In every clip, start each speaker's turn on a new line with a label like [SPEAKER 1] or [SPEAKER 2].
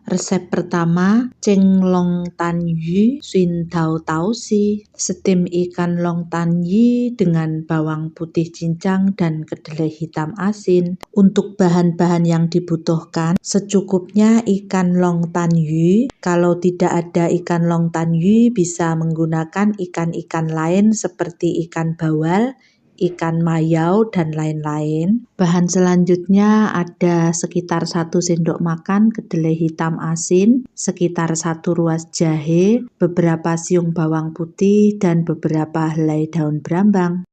[SPEAKER 1] Resep pertama, ceng long tan yu Xuin Dao Tao Si, steam ikan long tan yu dengan bawang putih cincang dan kedelai hitam asin. Untuk bahan-bahan yang dibutuhkan, secukupnya ikan long tan yu. Kalau tidak ada ikan long tan yu, bisa menggunakan ikan-ikan lain seperti ikan bawal, ikan mayau, dan lain-lain. Bahan selanjutnya ada sekitar 1 sendok makan kedelai hitam asin, sekitar 1 ruas jahe, beberapa siung bawang putih, dan beberapa helai daun brambang.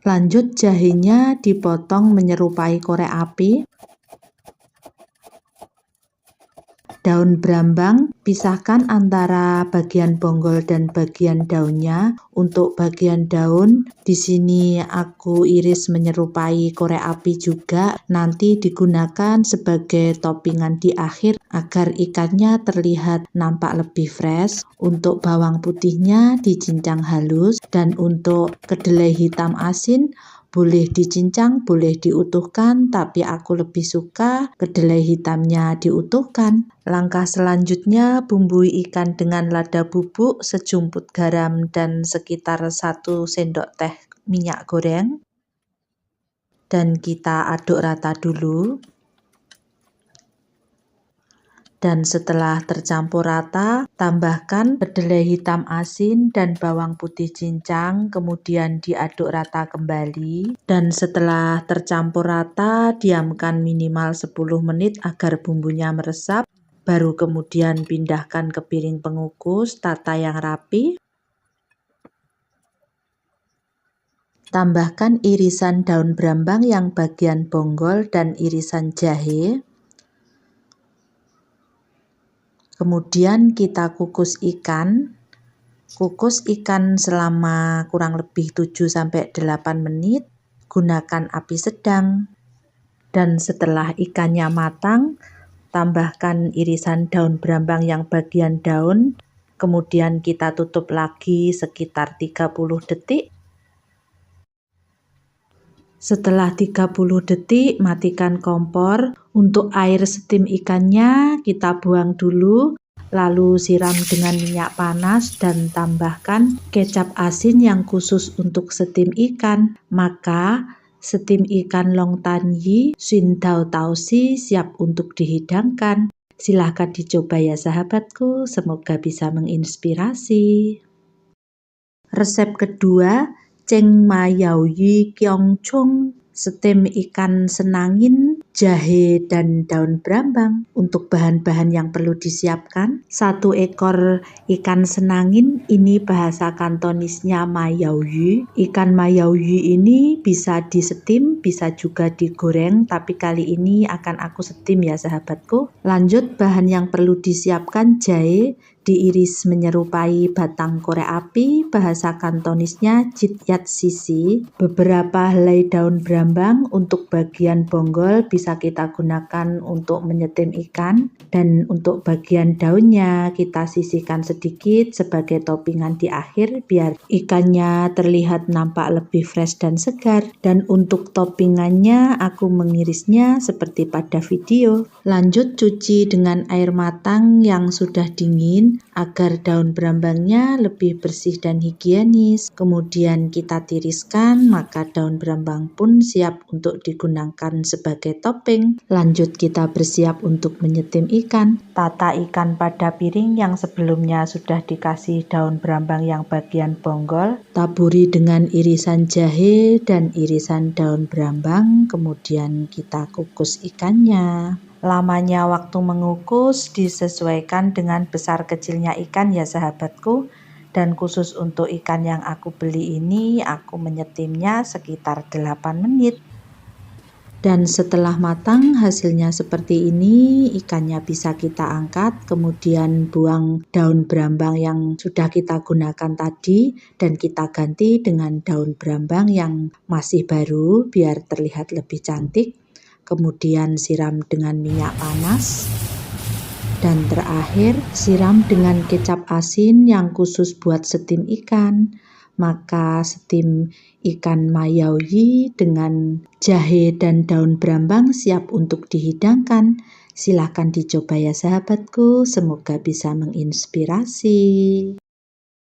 [SPEAKER 1] Lanjut, jahenya dipotong menyerupai korek api. Daun brambang, pisahkan antara bagian bonggol dan bagian daunnya. Untuk bagian daun, di sini aku iris menyerupai korek api juga. Nanti digunakan sebagai toppingan di akhir agar ikannya terlihat nampak lebih fresh. Untuk bawang putihnya dicincang halus, dan untuk kedelai hitam asin boleh dicincang, boleh diutuhkan, tapi aku lebih suka kedelai hitamnya diutuhkan. Langkah selanjutnya, bumbui ikan dengan lada bubuk, sejumput garam, dan sekitar 1 sendok teh minyak goreng. Dan kita aduk rata dulu. Dan setelah tercampur rata, tambahkan kedelai hitam asin dan bawang putih cincang, kemudian diaduk rata kembali. Dan setelah tercampur rata, diamkan minimal 10 menit agar bumbunya meresap. Baru kemudian pindahkan ke piring pengukus, tata yang rapi. Tambahkan irisan daun brambang yang bagian bonggol dan irisan jahe. Kemudian kita kukus ikan. Kukus ikan selama kurang lebih 7-8 menit. Gunakan api sedang. Dan setelah ikannya matang, tambahkan irisan daun brambang yang bagian daun. Kemudian kita tutup lagi sekitar 30 detik. Setelah 30 detik, matikan kompor. Untuk air steam ikannya kita buang dulu, lalu siram dengan minyak panas dan tambahkan kecap asin yang khusus untuk steam ikan. Maka steam ikan long tan yu Xuin Dao Tao Si siap untuk dihidangkan. Silahkan dicoba ya sahabatku, semoga bisa menginspirasi. Resep kedua, ceng mayau yu kiong chung, steam ikan senangin, jahe, dan daun brambang. Untuk bahan-bahan yang perlu disiapkan, 1 ekor ikan senangin, ini bahasa kantonisnya mayau yu. Ikan mayau yu ini bisa di steam, bisa juga digoreng, tapi kali ini akan aku steam ya sahabatku. Lanjut, bahan yang perlu disiapkan jahe, diiris menyerupai batang korek api, bahasa kantonisnya jit yat sisi. Beberapa helai daun brambang untuk bagian bonggol bisa kita gunakan untuk menyetim ikan, dan untuk bagian daunnya kita sisihkan sedikit sebagai toppingan di akhir biar ikannya terlihat nampak lebih fresh dan segar. Dan untuk toppingannya aku mengirisnya seperti pada video. Lanjut, cuci dengan air matang yang sudah dingin agar daun brambangnya lebih bersih dan higienis. Kemudian kita tiriskan, maka daun brambang pun siap untuk digunakan sebagai topping. Lanjut, kita bersiap untuk menyetim ikan. Tata ikan pada piring yang sebelumnya sudah dikasih daun brambang yang bagian bonggol. Taburi dengan irisan jahe dan irisan daun brambang, kemudian kita kukus ikannya. Lamanya waktu mengukus disesuaikan dengan besar kecilnya ikan ya sahabatku. Dan khusus untuk ikan yang aku beli ini, aku menyetimnya sekitar 8 menit. Dan setelah matang hasilnya seperti ini, ikannya bisa kita angkat, kemudian buang daun brambang yang sudah kita gunakan tadi, dan kita ganti dengan daun brambang yang masih baru biar terlihat lebih cantik. Kemudian siram dengan minyak panas. Dan terakhir, siram dengan kecap asin yang khusus buat steam ikan. Maka steam Ikan mayawi dengan jahe dan daun brambang siap untuk dihidangkan. Silahkan dicoba ya sahabatku, semoga bisa menginspirasi.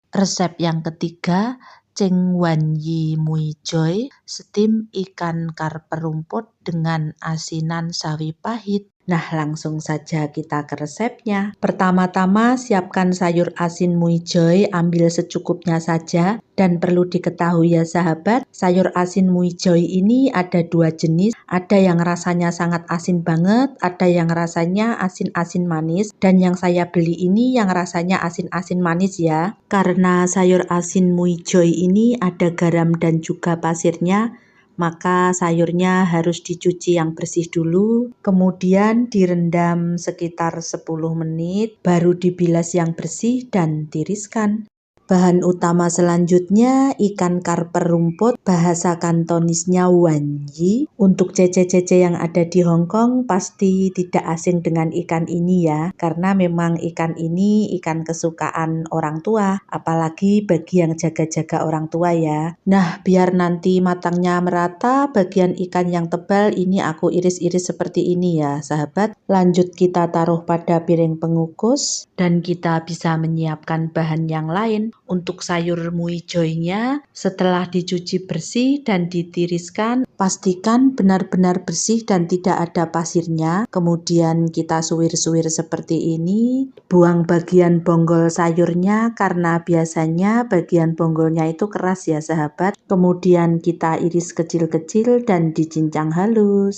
[SPEAKER 1] Resep yang ketiga, Cheng Wan Yi Mui Joy, steam ikan karper rumput dengan asinan sawi pahit. Nah, langsung saja kita ke resepnya. Pertama-tama siapkan sayur asin mui joy, ambil secukupnya saja. Dan perlu diketahui ya sahabat, sayur asin mui joy ini ada 2 jenis. Ada yang rasanya sangat asin banget, ada yang rasanya asin-asin manis. Dan yang saya beli ini yang rasanya asin-asin manis ya. Karena sayur asin mui joy ini ada garam dan juga pasirnya, maka sayurnya harus dicuci yang bersih dulu, kemudian direndam sekitar 10 menit, baru dibilas yang bersih dan tiriskan. Bahan utama selanjutnya ikan karper rumput, bahasa kantonisnya wanyi. Untuk cece-cece yang ada di Hong Kong pasti tidak asing dengan ikan ini ya, karena memang ikan ini ikan kesukaan orang tua, apalagi bagi yang jaga-jaga orang tua ya. Nah, biar nanti matangnya merata, bagian ikan yang tebal ini aku iris-iris seperti ini ya sahabat. Lanjut kita taruh pada piring pengukus dan kita bisa menyiapkan bahan yang lain. Untuk sayur mui joy-nya, setelah dicuci bersih dan ditiriskan, pastikan benar-benar bersih dan tidak ada pasirnya. Kemudian kita suwir-suwir seperti ini. Buang bagian bonggol sayurnya karena biasanya bagian bonggolnya itu keras ya sahabat. Kemudian kita iris kecil-kecil dan dicincang halus.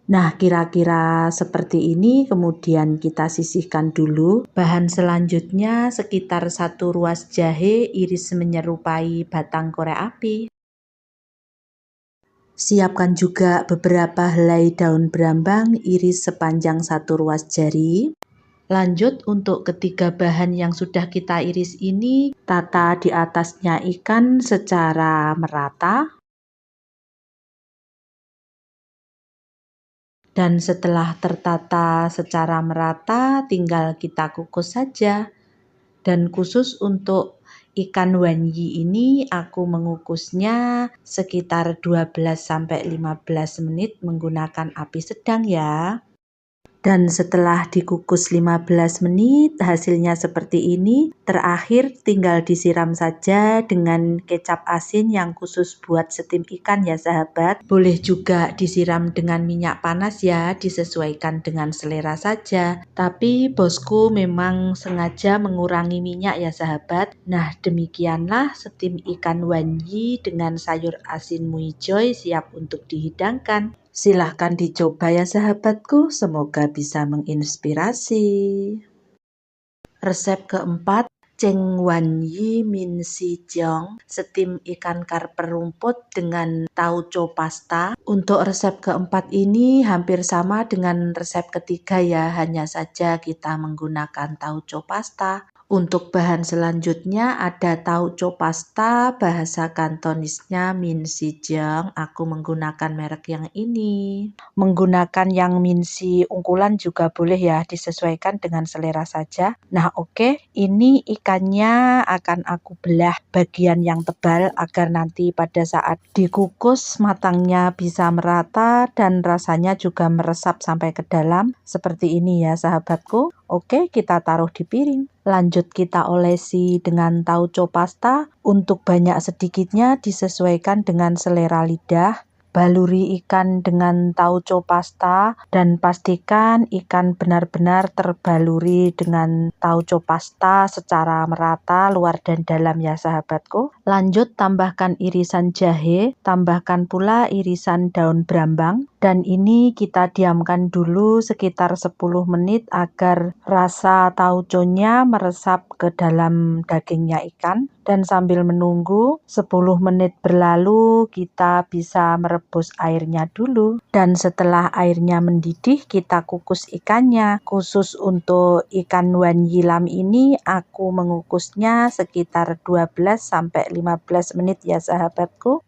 [SPEAKER 1] Nah, kira-kira seperti ini, kemudian kita sisihkan dulu. Bahan selanjutnya sekitar 1 ruas jahe iris menyerupai batang korek api. Siapkan juga beberapa helai daun brambang iris sepanjang 1 ruas jari. Lanjut untuk ketiga bahan yang sudah kita iris ini, tata di atasnya ikan secara merata. Dan setelah tertata secara merata, tinggal kita kukus saja. Dan khusus untuk ikan wanyi ini aku mengukusnya sekitar 12-15 menit menggunakan api sedang ya. Dan setelah dikukus 15 menit, hasilnya seperti ini. Terakhir tinggal disiram saja dengan kecap asin yang khusus buat steam ikan ya sahabat. Boleh juga disiram dengan minyak panas ya, disesuaikan dengan selera saja. Tapi bosku memang sengaja mengurangi minyak ya sahabat. Nah, demikianlah steam ikan wanyi dengan sayur asin mui joy siap untuk dihidangkan. Silahkan dicoba ya sahabatku, semoga bisa menginspirasi. Resep keempat, Cheng Wan Yi Min Si Jiong, steam ikan karper rumput dengan tauco pasta. Untuk resep keempat ini hampir sama dengan resep ketiga ya, hanya saja kita menggunakan tauco pasta. Untuk bahan selanjutnya ada tauco pasta, bahasa kantonisnya Min Si Jiong. Aku menggunakan merek yang ini. Menggunakan yang Min Si ungkulan juga boleh ya, disesuaikan dengan selera saja. Nah, oke, ini ikannya akan aku belah bagian yang tebal agar nanti pada saat dikukus matangnya bisa merata dan rasanya juga meresap sampai ke dalam. Seperti ini ya sahabatku. Oke, kita taruh di piring. Lanjut kita olesi dengan tauco pasta. Untuk banyak sedikitnya disesuaikan dengan selera lidah. Baluri ikan dengan tauco pasta dan pastikan ikan benar-benar terbaluri dengan tauco pasta secara merata luar dan dalam ya sahabatku. Lanjut tambahkan irisan jahe, tambahkan pula irisan daun brambang dan ini kita diamkan dulu sekitar 10 menit agar rasa tauconya meresap ke dalam dagingnya ikan. Dan sambil menunggu 10 menit berlalu kita bisa merebus airnya dulu. Dan setelah airnya mendidih kita kukus ikannya. Khusus untuk ikan wan yilam ini aku mengukusnya sekitar 12-15 menit ya sahabatku.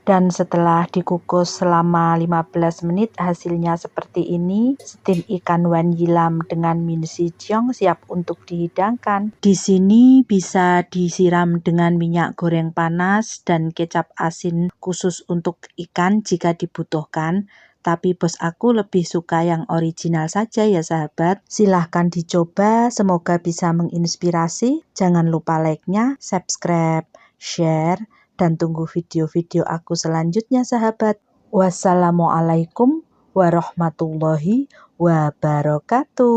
[SPEAKER 1] Dan setelah dikukus selama 15 menit hasilnya seperti ini. Steam ikan wan yilam dengan min sicheong siap untuk dihidangkan. Di sini bisa disiram dengan minyak goreng panas dan kecap asin khusus untuk ikan jika dibutuhkan. Tapi bos aku lebih suka yang original saja ya sahabat. Silahkan dicoba, semoga bisa menginspirasi. Jangan lupa like-nya, subscribe, share, dan tunggu video-video aku selanjutnya sahabat. Wassalamualaikum warahmatullahi wabarakatuh.